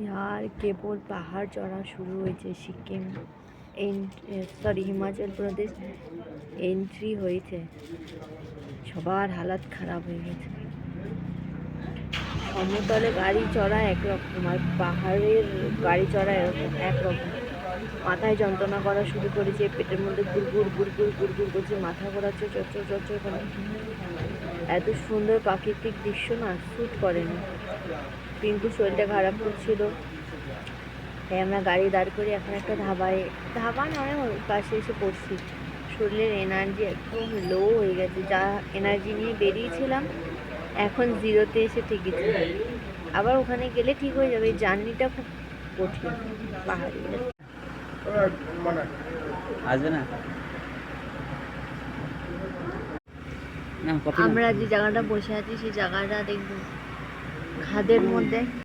यार কেবল পাহাড় চড়া শুরু হয়েছে সিকিম সরি হিমাচল প্রদেশ এন্ট্রি হয়েছে, সবার হালাত খারাপ হয়ে গেছে। সমতলে গাড়ি চড়া একরকম আর পাহাড়ের গাড়ি চড়া এরকম একরকম। মাথায় যন্ত্রণা করা শুরু করেছে, পেটের মধ্যে গুড়গুড় গুড়গুড় গুড়গুড় করছে, মাথা ঘোরাচ্ছে চচ্চর চচ্চর করে। এত সুন্দর প্রাকৃতিক দৃশ্য না শ্যুট করেনি। পিঙ্কুর শরীরটা খারাপ করছিল, তাই আমরা গাড়ি দাঁড় করে এখন একটা ধাবা নয় ওর পাশে এসে পড়ছি। শরীরের এনার্জি একদম লো হয়ে গেছে, যা এনার্জি নিয়ে বেরিয়েছিলাম এখন জিরোতে এসে ঠেকেছি। আবার ওখানে গেলে ঠিক হয়ে যাবে। এই জার্নিটা খুব কঠিন পাহাড়ি। আসবে না। আমরা যে জায়গাটা বসে আছি সেই জায়গাটা দেখব খাদের মধ্যে